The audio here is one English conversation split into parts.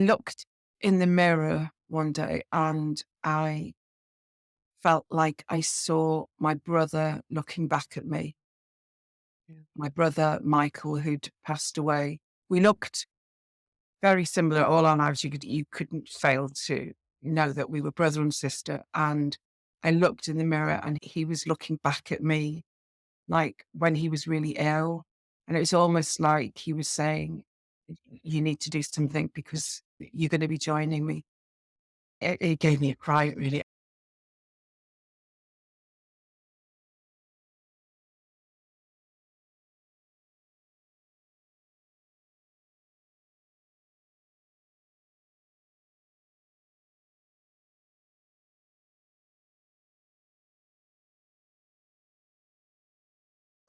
Looked in the mirror one day and I felt like I saw my brother looking back at me. Yeah. My brother, Michael, who'd passed away. We looked very similar all our lives. You couldn't fail to know that we were brother and sister. And I looked in the mirror and he was looking back at me like when he was really ill. And it was almost like he was saying, you need to do something because you're going to be joining me. It gave me a cry, really.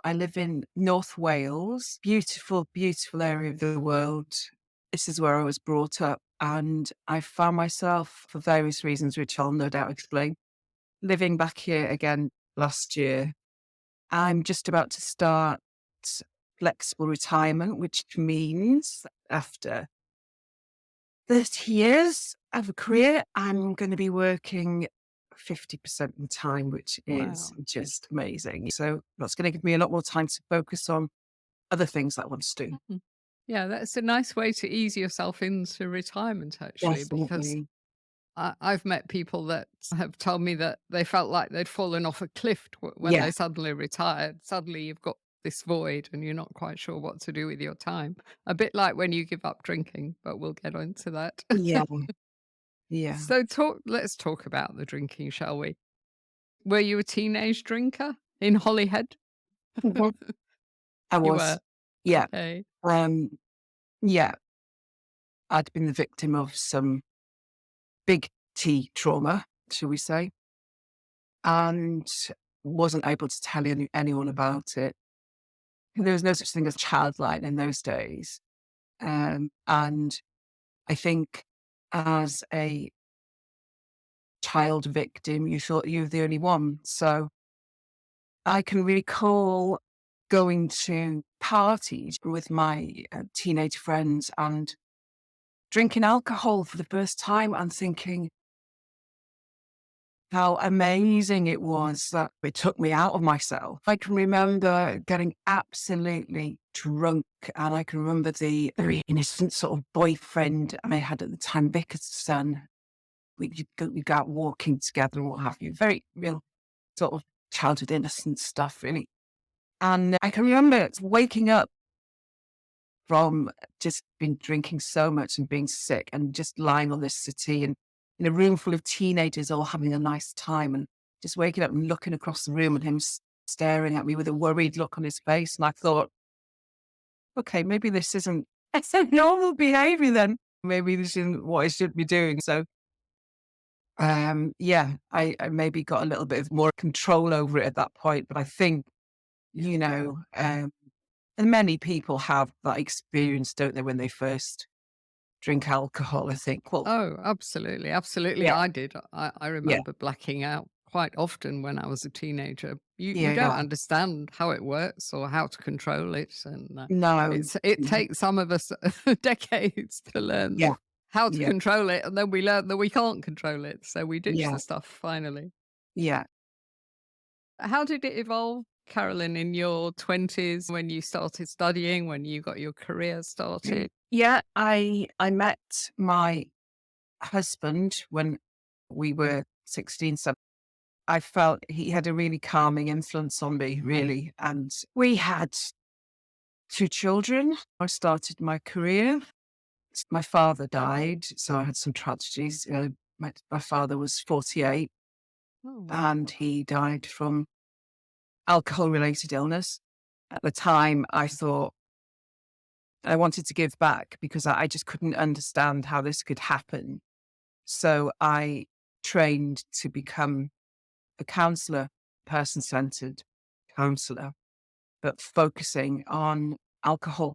I live in North Wales, beautiful, beautiful area of the world. This is where I was brought up. And I found myself, for various reasons, which I'll no doubt explain, living back here again last year. I'm just about to start flexible retirement, which means after 30 years of a career, I'm going to be working 50% of the time, which is Wow. just amazing. So that's going to give me a lot more time to focus on other things that I want to do. Mhm. Yeah, that's a nice way to ease yourself into retirement, actually, because Definitely. I've met people that have told me that they felt like they'd fallen off a cliff when Yeah. they suddenly retired. Suddenly, you've got this void and you're not quite sure what to do with your time. A bit like when you give up drinking, but we'll get on to that. Yeah. Yeah. So, let's talk about the drinking, shall we? Were you a teenage drinker in Holyhead? Mhm. I You was. were. Yeah. Okay. Um, yeah. I'd been the victim of some big T trauma, shall we say, and wasn't able to tell anyone about it. There was no such thing as childline in those days. And I think as a child victim, you thought you were the only one. So I can recall going to parties with my teenage friends and drinking alcohol for the first time and thinking how amazing it was that it took me out of myself. I can remember getting absolutely drunk, and I can remember the very innocent sort of boyfriend I had at the time, Vicar's son. We'd go out walking together and what have you. Very real sort of childhood innocent stuff, really. And I can remember waking up from just been drinking so much and being sick and just lying on this settee and in a room full of teenagers all having a nice time and just waking up and looking across the room and him staring at me with a worried look on his face. And I thought, okay, maybe this isn't, it's a normal behavior then. Maybe this isn't what I should be doing. So, yeah, I maybe got a little bit of more control over it at that point. But I think, you know, and many people have that experience, don't they, when they first drink alcohol, I think. Well, Oh, absolutely, absolutely. yeah, I did. I yeah, remember blacking out quite often when I was a teenager. You don't yeah. understand how it works or how to control it, and No, it no, takes some of us decades to learn yeah, how to yeah, control it, and then we learn that we can't control it, so we ditch yeah, the stuff finally. yeah. How did it evolve, Carolyn, in your 20s when you started studying, when you got your career started? Yeah, I met my husband when we were 16, so I felt he had a really calming influence on me, really. And we had two children. I started my career. My father died, so I had some tragedies. My father was 48 Oh, wow. and he died from alcohol related illness. At the time, I thought I wanted to give back because I just couldn't understand how this could happen. So I trained to become a counselor, person centered counselor, but focusing on alcohol.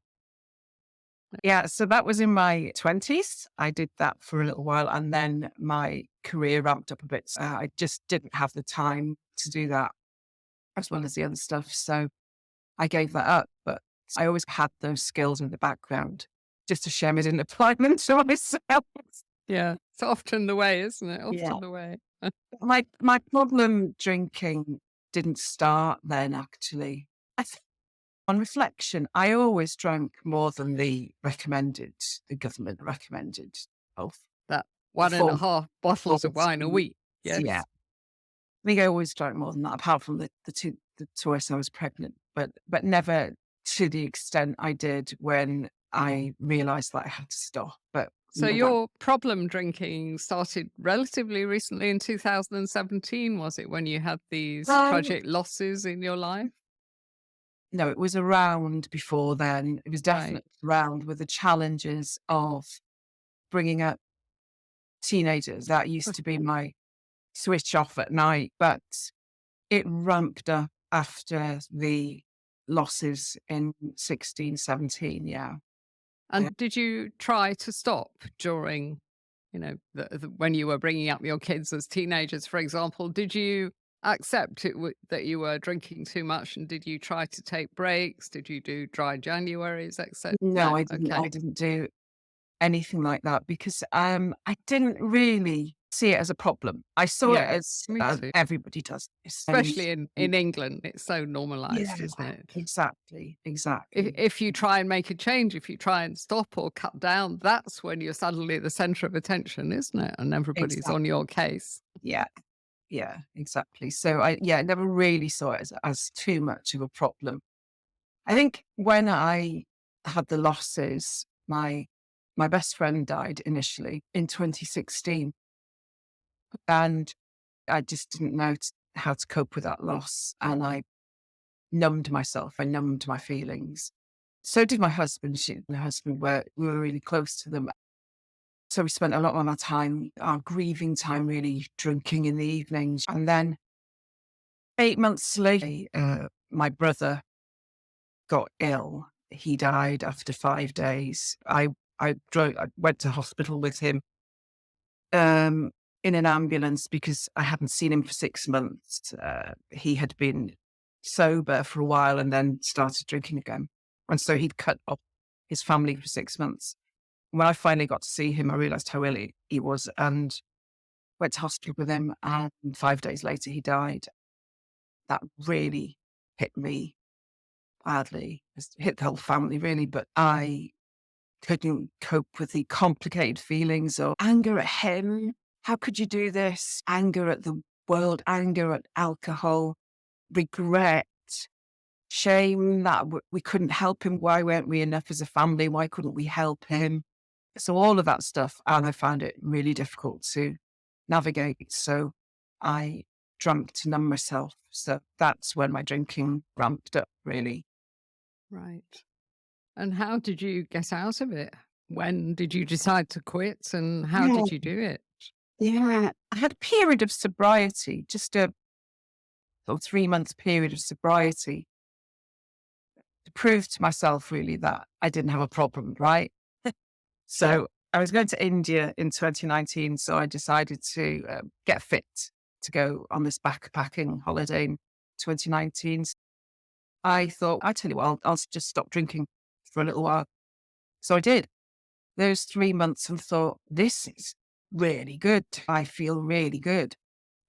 Yeah, so that was in my 20s. I did that for a little while and then my career ramped up a bit. I just didn't have the time to do that as well as the other stuff. So I gave that up, but I always had those skills in the background. just a shame I didn't apply them to myself. Yeah. It's often the way, isn't it? Yeah. Often the way. My problem drinking didn't start then, actually. I think on reflection, I always drank more than the government recommended of That one and a before half bottles of wine a 40. week. Yeah. Yes. I think I always drank more than that, apart from the twice I was pregnant, but never to the extent I did when I realised that I had to stop. But So that your problem drinking started relatively recently in 2017, was it, when you had these um, tragic losses in your life? no, it was around before then. It was Right. definitely around with the challenges of bringing up teenagers. That used to be my switch off at night, but it ramped up after the losses in 16, 17. Yeah. And did you try to stop during, when you were bringing up your kids as teenagers, for example? Did you accept that you were drinking too much, and did you try to take breaks? Did you do dry Januaries, etc.? No, No. I didn't. Okay. I didn't do anything like that because I didn't really see it as a problem. I saw it Yeah. as Me too. everybody does this, and Especially in England, it's so yeah, normalized, isn't it? exactly, If exactly, if you try and make a change, if you try and stop or cut down, that's when you're suddenly the center of attention, isn't it? And everybody's on exactly. your case. Yeah, yeah, exactly. So I never really saw it as too much of a problem. I think when I had the losses, my best friend died initially in 2016, and I just didn't know how to cope with that loss, and I numbed myself. I numbed my feelings. So did my husband. My husband, we were really close to them. So we spent a lot of our time, our grieving time, really drinking in the evenings. And then 8 months later, my brother got ill. He died after 5 days. I went to hospital with him um, in an ambulance because I hadn't seen him for 6 months. He had been sober for a while and then started drinking again. And so he'd cut off his family for 6 months. When I finally got to see him, I realized how ill he was and went to hospital with him. And 5 days later, he died. That really hit me badly. It hit the whole family, really. But I couldn't cope with the complicated feelings of anger at him. How could you do this? Anger at the world, anger at alcohol, regret, shame that we couldn't help him. Why weren't we enough as a family? Why couldn't we help him? So all of that stuff, and I found it really difficult to navigate. So I drank to numb myself. So that's when my drinking ramped up, really. Right. And how did you get out of it? When did you decide to quit, and how Yeah. did you do it? Yeah. I had a period of sobriety, just a sort of 3 month period of sobriety to prove to myself really that I didn't have a problem, right? So I was going to India in 2019. So I decided to get fit to go on this backpacking holiday in 2019. I thought, I tell you what, I'll just stop drinking for a little while. So I did. Those 3 months and thought, this is really good. I feel really good.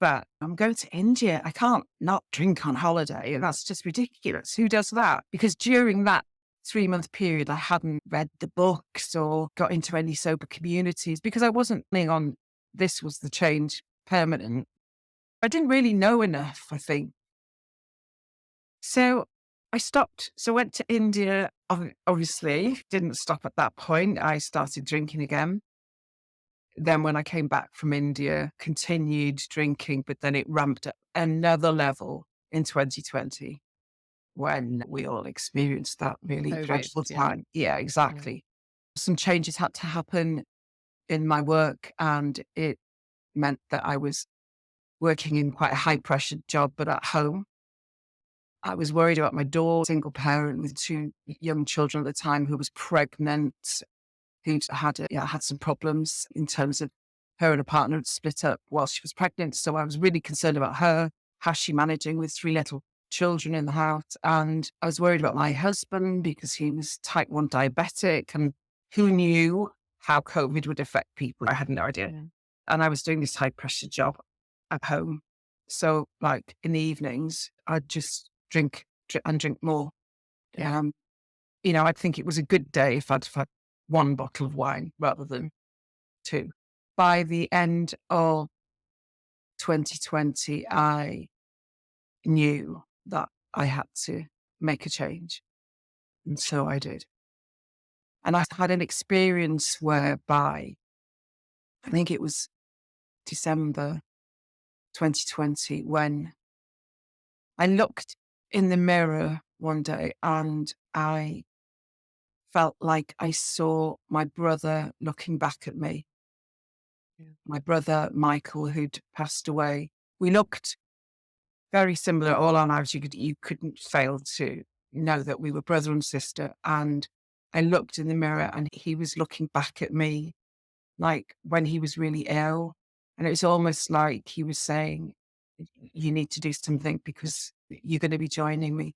But I'm going to India. I can't not drink on holiday. That's just ridiculous. Who does that? Because during that 3 month period, I hadn't read the books or got into any sober communities because I wasn't planning on this was the change permanent. I didn't really know enough, I think. So I stopped. So I went to India. Obviously, didn't stop at that point. I started drinking again. Then when I came back from India, continued drinking, but then it ramped up another level in 2020 when we all experienced that really COVID. dreadful Yeah. time. Yeah, Yeah. exactly. Some changes had to happen in my work, and it meant that I was working in quite a high pressure job, but at home. I was worried about my daughter, single parent with two young children at the time, who was pregnant, who'd had some problems in terms of her and her partner had split up while she was pregnant. So I was really concerned about her. How's she managing with three little children in the house? And I was worried about my husband because he was type 1 diabetic. And who knew how COVID would affect people? I had no idea. Yeah. And I was doing this high pressure job at home. So, like in the evenings, I'd just drink more. Yeah. Um, I'd think it was a good day if I'd had one bottle of wine rather than two. By the end of 2020, I knew that I had to make a change. And so I did. And I had an experience whereby I think it was December 2020 when I looked in the mirror one day and I felt like I saw my brother looking back at me. Yeah. My brother, Michael, who'd passed away. We looked very similar all our lives. You couldn't fail to know that we were brother and sister. And I looked in the mirror and he was looking back at me like when he was really ill. And it was almost like he was saying, you need to do something because you're going to be joining me.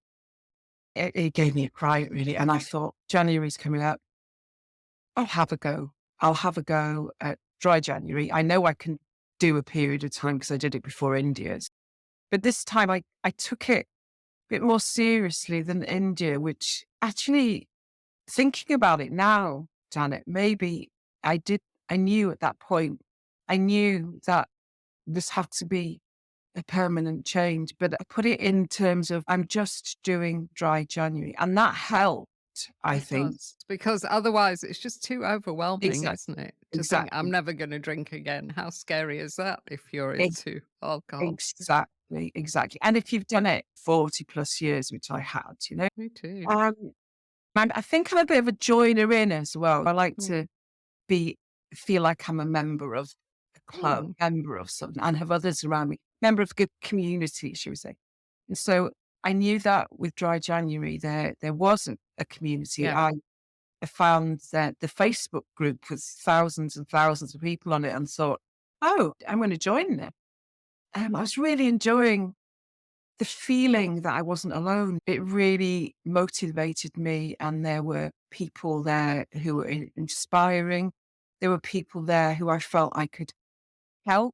It gave me a cry, really. And I thought, January's coming up. I'll have a go. I'll have a go at dry January. I know I can do a period of time because I did it before India's. But this time I took it a bit more seriously than India, which actually, thinking about it now, Janet, maybe I did, I knew at that point, I knew that this had to be a permanent change, but I put it in terms of I'm just doing dry January. And that helped, I It think. does, because otherwise it's just too overwhelming, Exactly. isn't it? To think, I'm Exactly. never going to drink again. How scary is that if you're into alcohol? Exactly, exactly. And if you've done it 40 plus years, which I had, Me too. um, and I think I'm a bit of a joiner in as well. I like Mm. to be, feel like I'm a member of a club, Mm. member of something, and have others around me, member of a good community, should we say. And so I knew that with Dry January, there wasn't a community. Yeah. I found that the Facebook group with thousands and thousands of people on it and thought, oh, I'm going to join them. I was really enjoying the feeling that I wasn't alone. It really motivated me, and there were people there who were inspiring. There were people there who I felt I could help.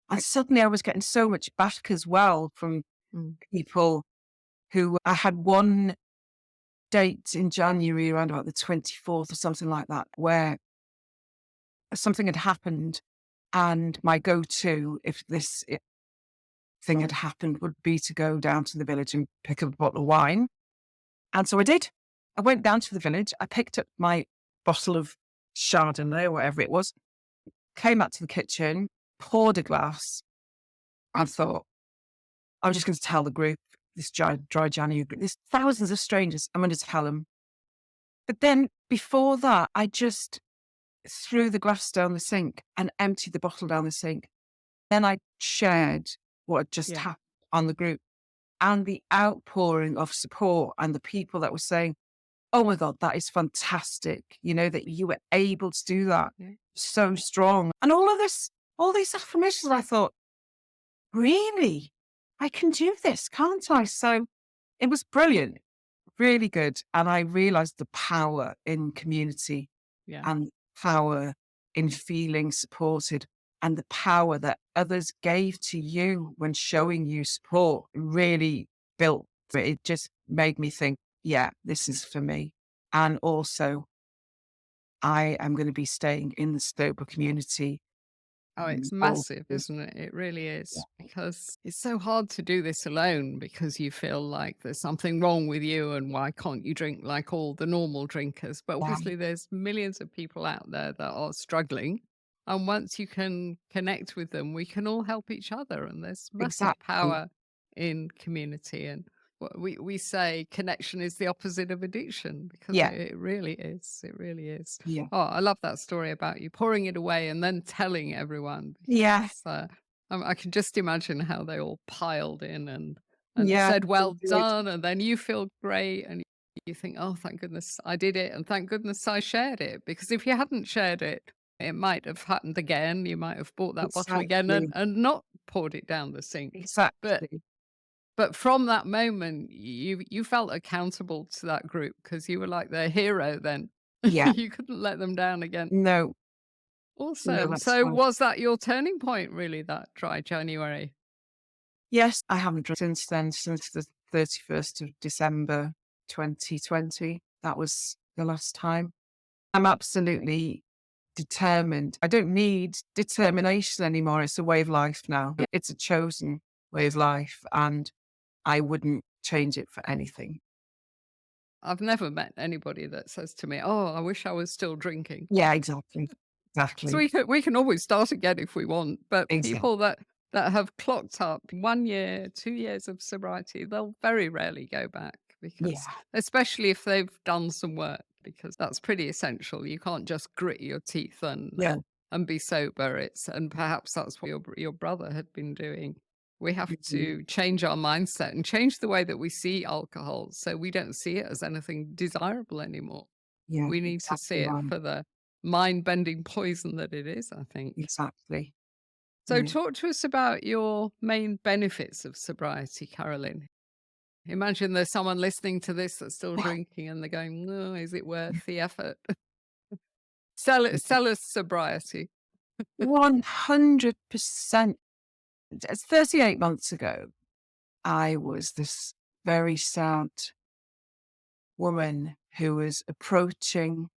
And suddenly I was getting so much back as well from Mm. people who I had one date in January around about the 24th or something like that, where something had happened. And my go to, if this thing had happened, would be to go down to the village and pick up a bottle of wine. And so I did. I went down to the village. I picked up my bottle of Chardonnay or whatever it was, came back to the kitchen, poured a glass, and thought, I'm just going to tell the group, this dry January group, there's thousands of strangers. I'm going to tell them. But then before that, I just threw the glass down the sink and emptied the bottle down the sink. Then I shared what had just Yeah. happened on the group, and the outpouring of support and the people that were saying, oh my God, that is fantastic. That you were able to do that. Yeah. So strong. And all these affirmations, I thought, really? I can do this, can't I? So it was brilliant, really good. And I realized the power in community Yeah. and power in feeling supported and the power that others gave to you when showing you support really built. It just made me think, yeah, this is for me. And also, I am going to be staying in the Stober community Oh, it's for massive, isn't it? It really yeah, is, because it's so hard to do this alone because you feel like there's something wrong with you and why can't you drink like all the normal drinkers? But yeah, obviously, there's millions of people out there that are struggling. And once you can connect with them, we can all help each other. And there's massive exactly. power in community. And we say connection is the opposite of addiction, because Yeah, it really is. It really is. yeah, Oh, I love that story about you pouring it away and then telling everyone, yeah, because I can just imagine how they all piled in and yeah. said, They "Well did. done," and then you feel great and you think, "Oh, thank goodness I did it, and thank goodness I shared it." Because if you hadn't shared it, it might have happened again. You might have bought that bottle again Exactly, and not poured it down the sink. But exactly. but from that moment, you felt accountable to that group because you were like their hero then. Yeah. You couldn't let them down again. No, no, Awesome. that's So right. was that your turning point really, that dry January? Yes, I haven't drunk since then, since the 31st of December 2020. That was the last time. I'm absolutely determined. I don't need determination anymore. It's a way of life now. It's a chosen way of life, and I wouldn't change it for anything. I've never met anybody that says to me, "Oh, I wish I was still drinking." Yeah, exactly. So Exactly. we can always start again if we want, but Exactly. people that have clocked up 1 year, 2 years of sobriety, they'll very rarely go back because Yeah. especially if they've done some work, because that's pretty essential. You can't just grit your teeth Yeah. and be sober. It's and perhaps that's what your brother had been doing. We have Mhm. to change our mindset and change the way that we see alcohol so we don't see it as anything desirable anymore. Yeah, We need to see exactly it right. for the mind-bending poison that it is, I think. Exactly. So Yeah. talk to us about your main benefits of sobriety, Carolyn. Imagine there's someone listening to this that's still drinking and they're going, "Oh, is it worth the effort?" Sell us sobriety. 100%. It's 38 months ago. I was this very sad woman who was approaching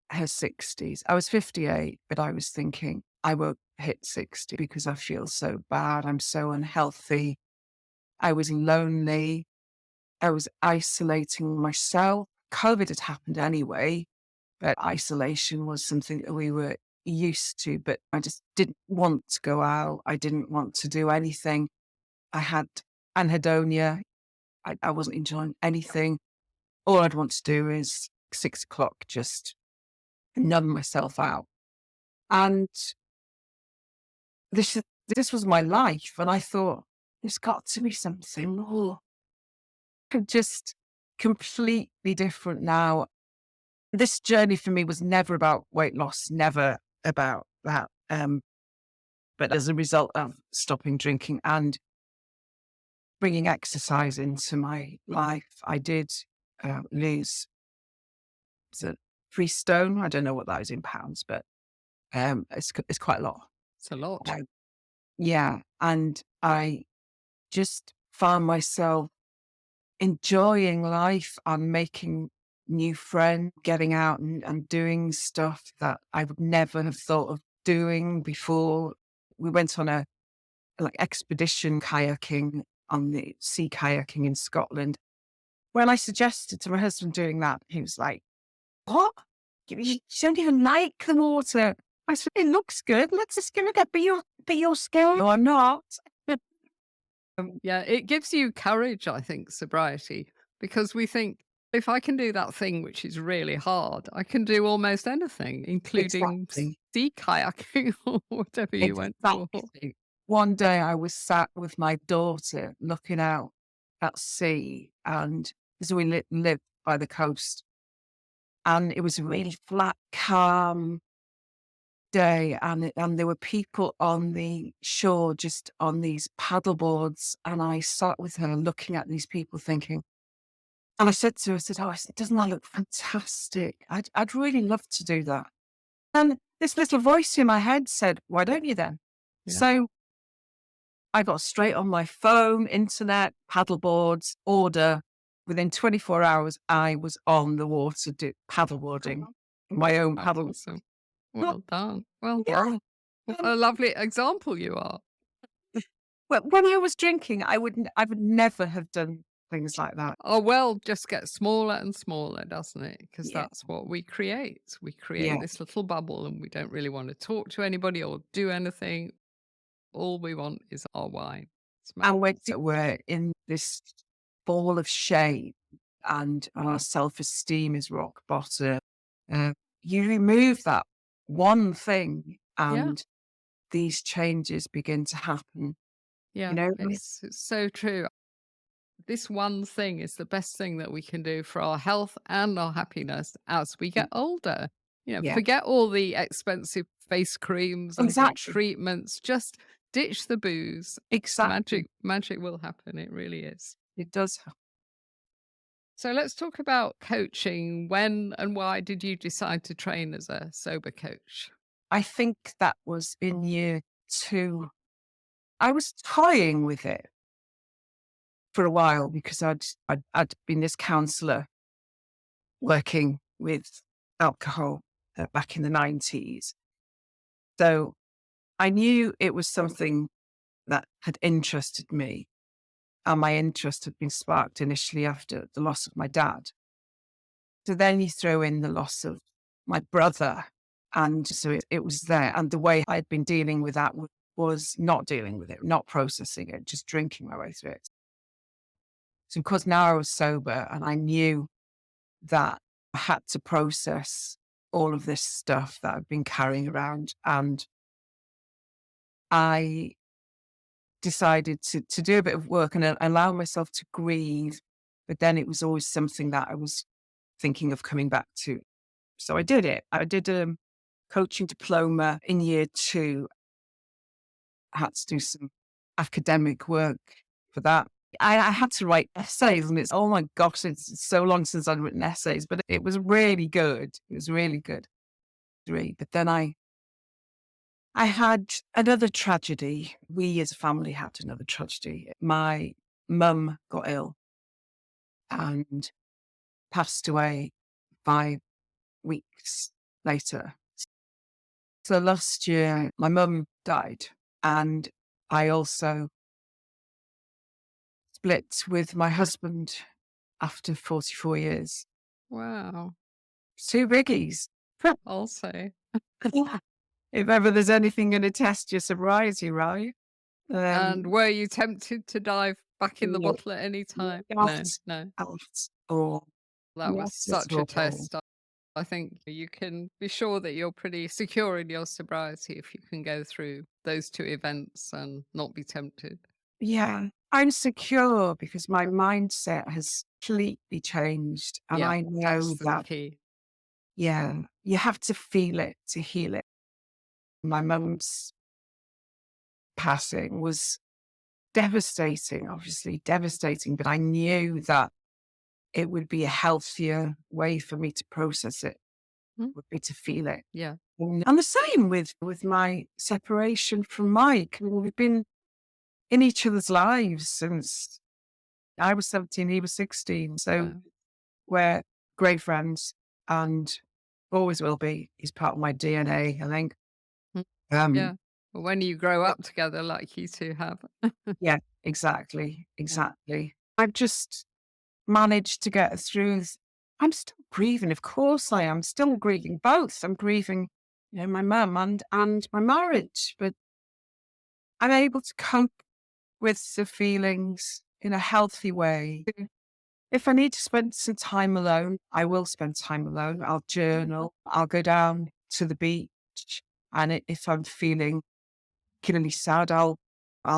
her 60s. I was 58, but I was thinking, I won't hit 60 because I feel so bad. I'm so unhealthy. I was lonely. I was isolating myself. COVID had happened anyway, but isolation was something that we were used to, but I just didn't want to go out. I didn't want to do anything. I had anhedonia. I wasn't enjoying anything. All I'd want to do is 6 o'clock, just numb myself out. And this is, this was my life. And I thought, there's got to be something more. Just completely different now. This journey for me was never about weight loss, never about that. But as a result of stopping drinking and bringing exercise into my life, I did lose the 3 stone. I don't know what that is in pounds, but it's quite a lot. It's a lot. Uh, yeah, and I just found myself enjoying life and making new friends, getting out and doing stuff that I would never have thought of doing before. We went on a like expedition kayaking on the sea kayaking in Scotland. When I suggested to my husband doing that, he was like, "What? You don't even like the water." I said, "It looks good. Let's just give it a be your skill." No, I'm not. Yeah, it gives you courage, I think, sobriety, because we think if I can do that thing which is really hard, I can do almost anything, including Exactly. sea kayaking or whatever you went for. Exactly. One day I was sat with my daughter looking out at sea, and as we lived by the coast, and it was a really flat, calm day, and there were people on the shore just on these paddle boards, and I sat with her looking at these people thinking, and I said to her, I said, "Oh, I said, doesn't that look fantastic? I'd really love to do that." And this little voice in my head said, "Why don't you then?" Yeah. So I got straight on my phone, internet, paddleboards, order. Within 24 hours, I was on the water paddleboarding, my own That's paddle. awesome. Well done. Well Yeah. done. What Um, a lovely example you are. but when I was drinking, I would never have done things like that. Our world just gets smaller and smaller, doesn't it? Because Yeah. that's what we create. We create Yeah. this little bubble and we don't really want to talk to anybody or do anything. All we want is our wine. It's And magnificent. we're in this ball of shame and our self-esteem is rock bottom. Uh, you remove that one thing Yeah. and these changes begin to happen, you Yeah. know? It's so true. This one thing is the best thing that we can do for our health and our happiness as we get older. You know, Yeah, forget all the expensive face creams and exactly, treatments. Just ditch the booze. exactly. Magic will happen. It really is. It does. So let's talk about coaching. When and why did you decide to train as a sober coach? I think that was in year 2. I was toying with it for a while because I'd been this counselor working with alcohol back in the 90s. So I knew it was something that had interested me, and my interest had been sparked initially after the loss of my dad. So then you throw in the loss of my brother, and so it was there. And the way I'd been dealing with that was not dealing with it, not processing it, just drinking my way through it. So because now I was sober and I knew that I had to process all of this stuff that I've been carrying around, and I decided to do a bit of work and allow myself to grieve. But then it was always something that I was thinking of coming back to. So I did it. I did a coaching diploma in year 2. I had to do some academic work for that. I had to write essays, and it's, oh my gosh, it's so long since I'd written essays, but it was really good. It was really good to read. But then I had another tragedy. We as a family had another tragedy. My mum got ill and passed away 5 weeks later. So last year, my mum died, and I also split with my husband after 44 years. Wow. 2 biggies. Also. If ever there's anything going to test your sobriety, right? And Um, were you tempted to dive back in the no, bottle at any time? not No, no. at all. That was Not at such a all. test. I think you can be sure that you're pretty secure in your sobriety if you can go through those two events and not be tempted. Yeah, I'm secure because my mindset has completely changed. And Yeah, I know that's the that, key. yeah, you have to feel it to heal it. My mum's passing was devastating, obviously devastating, but I knew that it would be a healthier way for me to process it, Mm, would be to feel it. yeah. And the same with my separation from Mike. I mean, we've been in each other's lives since I was 17, he was 16. So Wow. we're great friends and always will be. He's part of my DNA, I think. Mm, Um, yeah. Well, when you grow up together like you two have. yeah, exactly. Yeah. Exactly. I've just managed to get through. I'm still grieving. Of course I am still grieving both. I'm grieving, my mum and my marriage, but I'm able to cope with the feelings in a healthy way. If I need to spend some time alone, I will spend time alone. I'll journal. I'll go down to the beach. And if I'm feeling particularly sad, I'll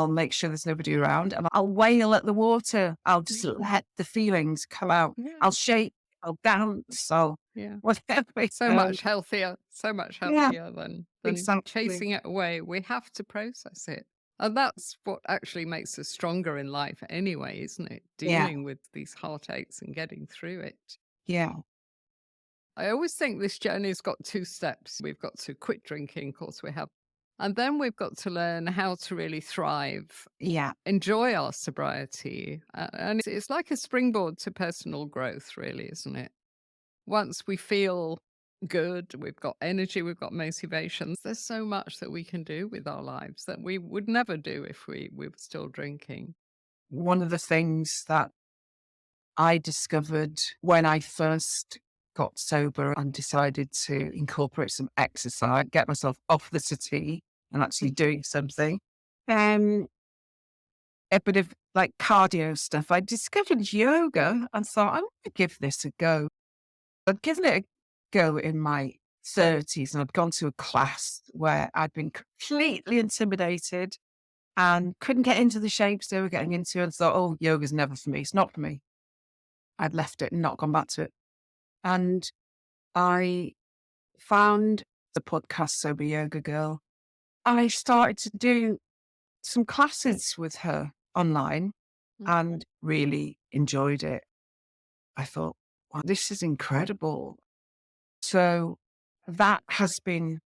make sure there's nobody around and I'll wail at the water. I'll just let the feelings come out. Yeah. I'll shake, I'll dance, I'll Yeah. whatever. So much Yeah, healthier than exactly. chasing it away. We have to process it. And that's what actually makes us stronger in life anyway, isn't it? Yeah, Dealing with these heartaches and getting through it. yeah, I always think this journey's got two steps. We've got to quit drinking, of course we have. And then we've got to learn how to really thrive, yeah. enjoy our sobriety. And it's like a springboard to personal growth, really, isn't it? Once we feel good, we've got energy, we've got motivations, there's so much that we can do with our lives that we would never do if we were still drinking. One of the things that I discovered when I first got sober and decided to incorporate some exercise, get myself off the settee and actually doing something. Um, a bit of like cardio stuff. I discovered yoga and thought, I'm going to give this a go. I'd given it a go in my 30s and I'd gone to a class where I'd been completely intimidated and couldn't get into the shapes they were getting into and thought, oh, yoga's never for me. It's not for me. I'd left it and not gone back to it. And I found the podcast Sober Yoga Girl. I started to do some classes with her online Mm. and really enjoyed it. I thought, wow, this is incredible. So that has been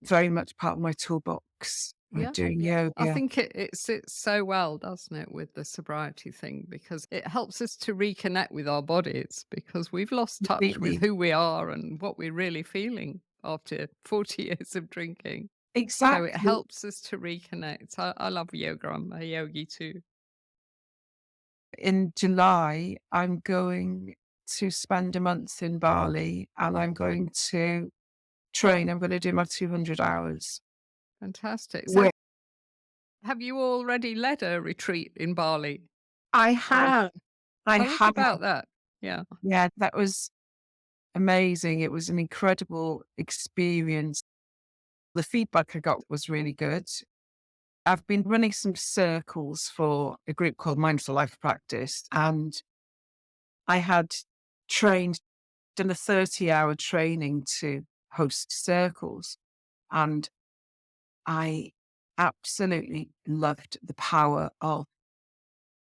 very much part of my toolbox, Yeah. doing I yoga. think it sits so well, doesn't it, with the sobriety thing, because it helps us to reconnect with our bodies because we've lost touch with Completely. who we are and what we're really feeling after 40 years of drinking. So it Exactly. helps us to reconnect. I love yoga. I'm a yogi too. In July, I'm going to spend a month in Bali and I'm going to train. I'm going to do my 200 hours. Fantastic. So Where have you already led a retreat in Bali? I Or have, I tell us have. about that. Yeah. Yeah, that was amazing. It was an incredible experience. The feedback I got was really good. I've been running some circles for a group called Mindful Life Practice, and I had trained, done a 30-hour training to host circles. And I absolutely loved the power of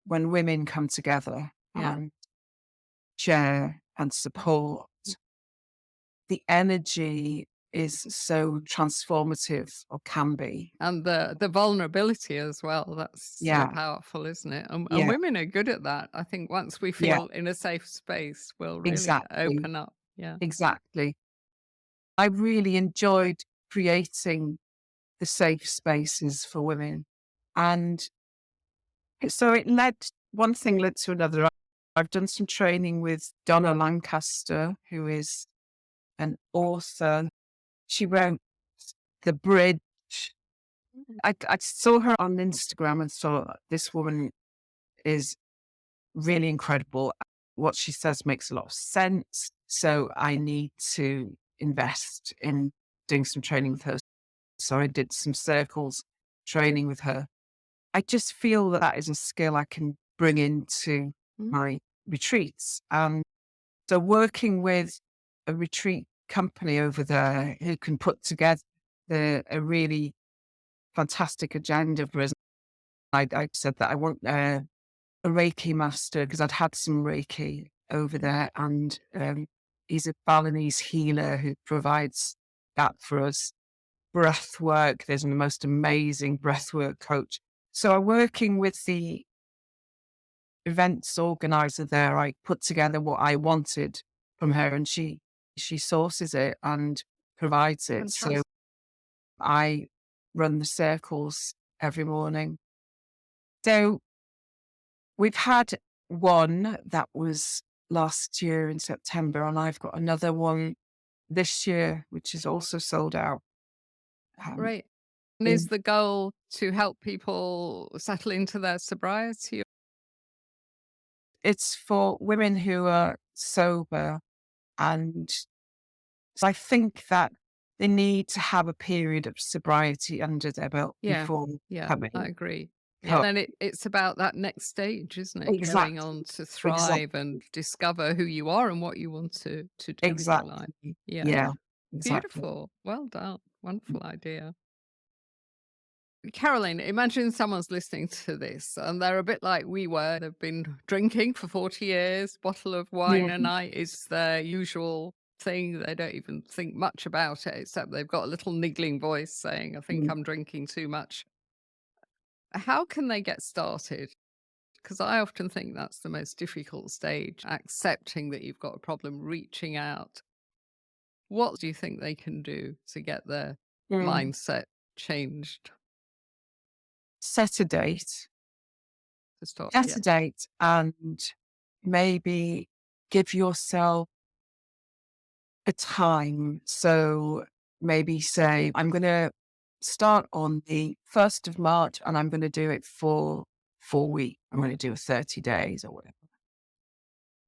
when women come together Yeah. and share and support. The energy is so transformative, or can be. And the vulnerability as well, that's so Yeah, powerful, isn't it? And yeah, women are good at that. I think once we yeah, feel in a safe space, we'll really exactly, open up. Yeah. exactly. I really enjoyed creating the safe spaces for women. And so it led, one thing led to another. I've done some training with Donna Lancaster, who is an author. She wrote The Bridge. I saw her on Instagram and thought, this woman is really incredible. What she says makes a lot of sense. So I need to invest in doing some training with her. So I did some circles training with her. I just feel that that is a skill I can bring into Mhm. my retreats. So working with a retreat company over there who can put together a really fantastic agenda for us. I said that I want a Reiki master because I'd had some Reiki over there, and he's a Balinese healer who provides that for us. Breath work, there's the most amazing breath work coach. So I'm working with the events organizer there. I put together what I wanted from her, and she sources it and provides it. So Fantastic. I run the circles every morning. So we've had one that was last year in September, and I've got another one this year, which is also sold out. Um, Great. And is in, the goal to help people settle into their sobriety? it's for women who are sober, and so I think that they need to have a period of sobriety under their belt Yeah. before Yeah, I coming. agree. Yeah. Then it's about that next stage, isn't it? Going Exactly. on to thrive and Exactly. discover who you are and what you want to do with your life. Exactly. Yeah. Yeah. Exactly. Beautiful. Well done. Wonderful idea. Carolyn, imagine someone's listening to this and they're a bit like we were. They've been drinking for 40 years. Bottle of wine Yeah. a night is their usual thing. They don't even think much about it, except they've got a little niggling voice saying, I think Mm. I'm drinking too much. How can they get started? Because I often think that's the most difficult stage, accepting that you've got a problem, reaching out. What do you think they can do to get their Mm. mindset changed Set a date. to stop? Set Yeah. a date and maybe give yourself a time. So maybe say, I'm going to start on the 1st of March and I'm going to do it for 4 weeks. I'm going to do 30 days or whatever.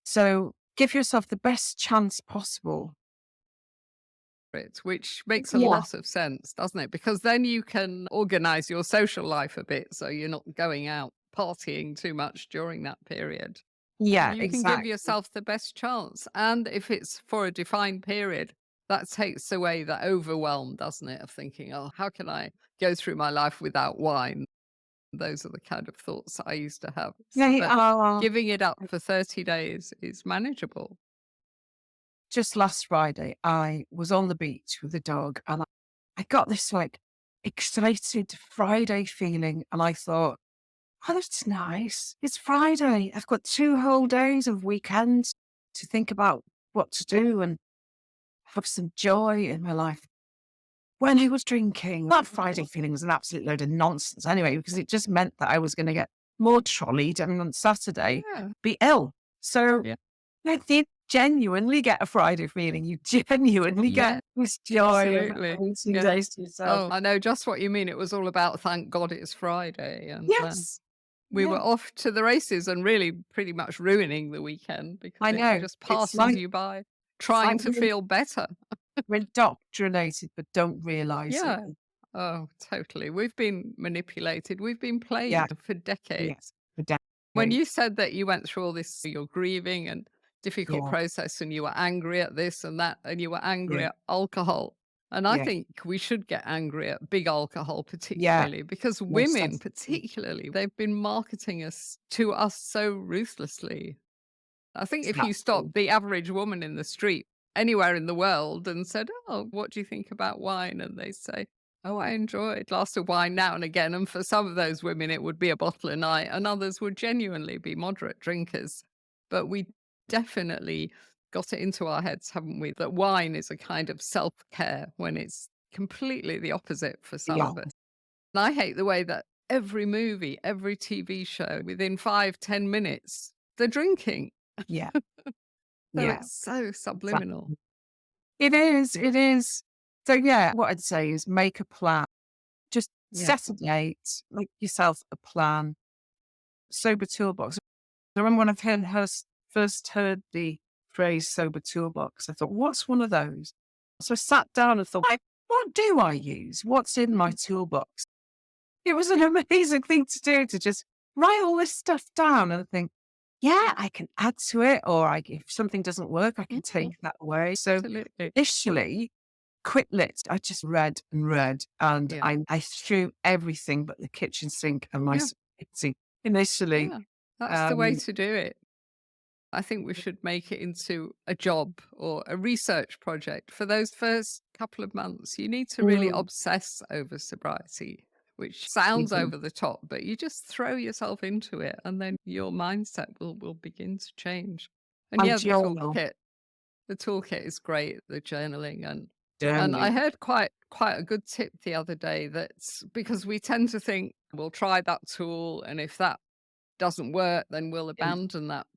So give yourself the best chance possible. It, which makes a Yeah. lot of sense, doesn't it? Because then you can organize your social life a bit so you're not going out partying too much during that period. Yeah, You can give exactly. yourself the best chance. And if it's for a defined period, that takes away that overwhelm, doesn't it? Of thinking, oh, how can I go through my life without wine? Those are the kind of thoughts I used to have. They But are. giving it up for 30 days is manageable. Just last Friday, I was on the beach with the dog and I got this like excited Friday feeling. And I thought, oh, that's nice. It's Friday. I've got 2 whole days of weekends to think about what to do and have some joy in my life. When I was drinking, that Friday feeling was an absolute load of nonsense anyway, because it just meant that I was going to get more trolleyed and on Saturday Yeah. be ill. So Yeah. I did genuinely get a Friday feeling. You genuinely get Yeah. this joy of Absolutely. having some Yeah. days to yourself. Oh, I know just what you mean. It was all about thank God it's Friday. And Yes. we were Yeah. off to the races and really pretty much ruining the weekend because I it know. just passes you by It's like trying to feel better. we're indoctrinated but don't realise it. Yeah. Oh, totally. We've been manipulated. We've been Yeah. played for Yes. decades. For When you decades. said that you went through all this, you're grieving and difficult Yeah. process, and you were angry at this and that, and you were angry Yeah. at alcohol. And I Yeah. think we should get angry at big alcohol, Yeah. particularly because Yes. women, Absolutely. particularly, they've been marketing us to us so ruthlessly. I think if you Exactly. stop the average woman in the street anywhere in the world and said, "Oh, what do you think about wine?" and they say, "Oh, I enjoy a glass of wine now and again." And for some of those women, it would be a bottle a night, and others would genuinely be moderate drinkers. But we definitely got it into our heads, haven't we, that wine is a kind of self care when it's completely the opposite for some Yeah. of us. And I hate the way that every movie, every TV show, within 5, 10 minutes, they're drinking. Yeah. So Yeah. it's so subliminal. Exactly. It is. It is. So yeah, what I'd say is make a plan. Just Yeah. set a date, make yourself a plan. Sober toolbox. I remember when first heard the phrase sober toolbox, I thought, what's one of those? So I sat down and thought, what do I use? What's in my toolbox? It was an amazing thing to do, to just write all this stuff down and think, yeah, I can add to it, or if something doesn't work, I can Mhm. take that away. So Absolutely. initially, quit lit. I just read and read, and Yeah. I threw everything but the kitchen sink and my Yeah. spaghetti initially. Yeah. That's the way Um, to do it. I think we should make it into a job or a research project for those first couple of months. You need to really mm, obsess over sobriety, which sounds mhm. over the top, but you just throw yourself into it and then your mindset will begin to change. And And yeah, journal, the toolkit is great, the journaling and I journaling. heard quite a good tip the other day that's because we tend to think we'll try that tool and if that doesn't work then we'll Yeah. abandon that.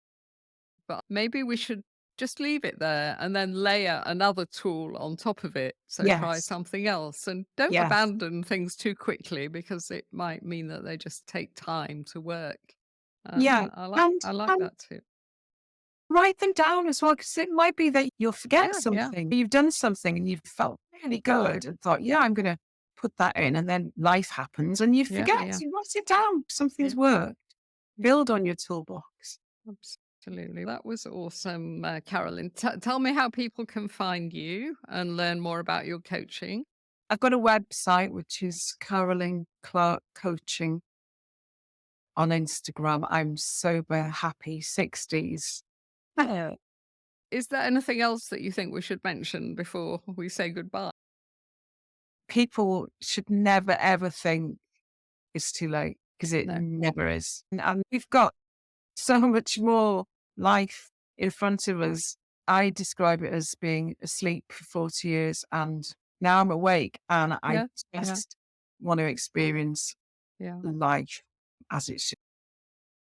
But maybe we should just leave it there and then layer another tool on top of it. So try Yes. something else and don't Yes. abandon things too quickly because it might mean that they just take time to work. Yeah. I like And that too. write them down as well, because it might be that you'll forget Yeah, yeah, something. You've done something and you've felt really good and thought, yeah, I'm going to put that in. And then life happens and you yeah, forget. yeah, You write it down. yeah, Something's worked. yeah. Build on your toolbox. Absolutely. That was awesome, Carolyn. Tell me how people can find you and learn more about your coaching. I've got a website, which is Carolyn Clark Coaching on Instagram. I'm sober, happy 60s. Uh, Is there anything else that you think we should mention before we say goodbye? People should never, ever think it's too late, because it No. never is. And we've got so much more life in front of us. I describe it as being asleep for 40 years and now I'm awake and I Yeah. Yeah. just want to experience Yeah. life as it should.